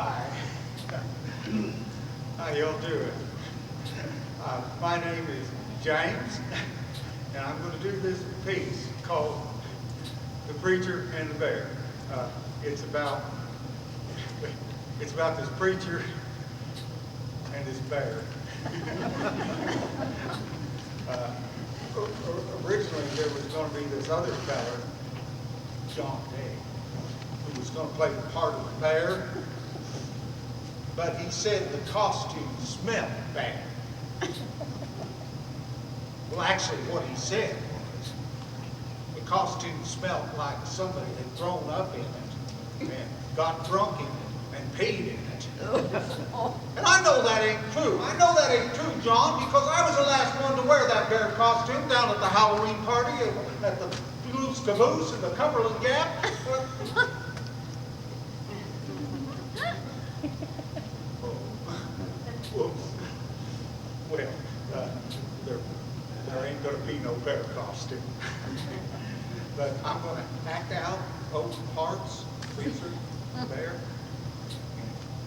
Hi. How y'all doing? My name is James, and I'm going to do this piece called The Preacher and the Bear. It's about this preacher and this bear. Originally, there was going to be this other feller, John Day, who was going to play the part of the bear, but he said the costume smelled bad. Well, actually, what he said was the costume smelled like somebody had thrown up in it and got drunk in it and peed in it. And I know that ain't true. I know that ain't true, John, because I was the last one to wear that bear costume down at the Halloween party at the Blues Caboose in the Cumberland Gap. Well, there ain't going to be no bear costume. But I'm going to act out both parts, preacher, bear.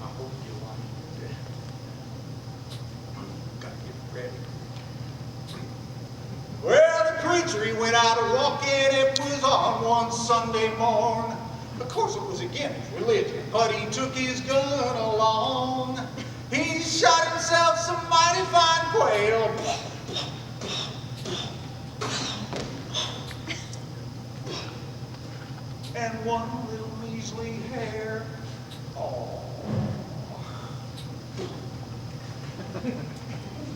I hope you like it. Gotta get ready. Well, the preacher, he went out a walking. It was on one Sunday morn. Of course, it was against religion, but he took his gun along. He shot himself some mighty fine quail. And one little measly hare. Oh.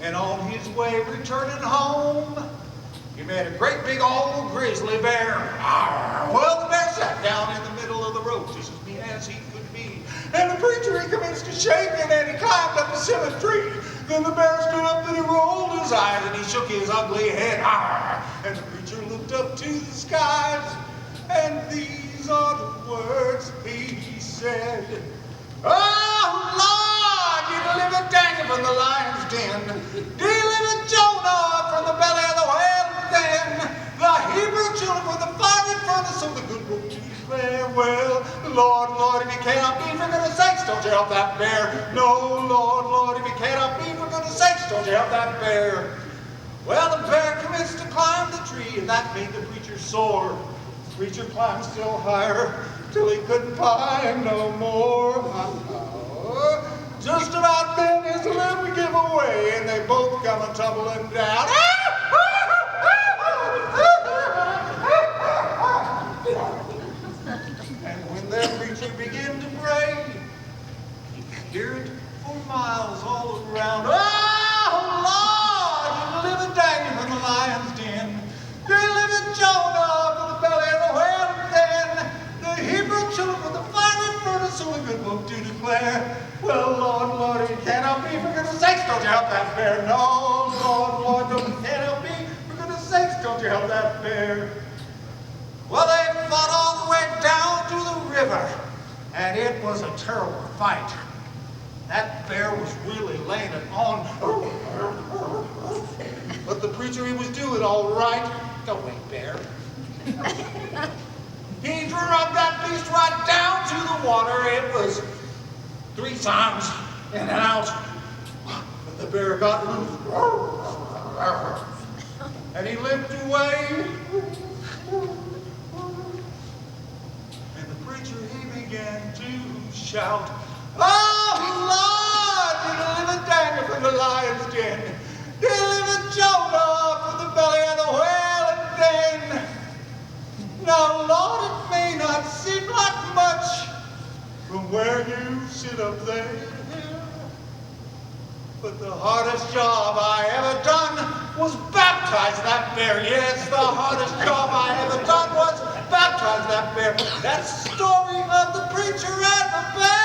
And on his way returning home, he met a great big old grizzly bear. Well, the bear sat down in the middle of the road, just as mean as he could be. And the preacher, he commenced to shake, and then he climbed up a cinnamon tree. Then the bear stood up and he rolled his eyes and he shook his ugly head. And the preacher looked up to the skies, and these are the words he said. Oh, Lord, you delivered Daniel from the lion's den. Delivered Jonah from the belly of the whale. Then the Hebrew children from the fiery furnace of the good book to declare. Well, Lord, if you cannot be for goodness sakes, don't you help that bear. No, Lord, if you cannot be for goodness sakes, don't you help that bear. Well, the bear commenced to climb the tree, and that made the preacher sore. The preacher climbed still higher, till he couldn't climb no more. Just about then his limb would give away, and they both come a tumbling down. And when that preacher began to pray, you could hear it for miles all around. Oh, Lord, you delivered Daniel from the lion's den. Delivered Jonah from the belly of the whale. Then the Hebrew children from the fiery furnace of the good book to declare. Well, Lord, if you cannot be, for goodness sakes, don't you help that bear. No, Lord, if you cannot be, for goodness sakes, don't you help that bear. Well, they fought all the way down to the river, and it was a terrible fight. That bear was really laying it on. But the preacher, he was doing all right. Don't wait, bear. He drug that beast right down to the water. It was 3 times in and out. But the bear got loose. And he limped away. And the preacher, he began to shout, oh, Lord, you delivered Daniel from the lion's den. Delivered Jonah from the belly of the whale. And then, now, Lord, it may not seem like much from where you sit up there, but the hardest job I ever done was baptize that bear. Yes, the hardest job I ever done was baptize that bear. That's the story of the preacher and the bear.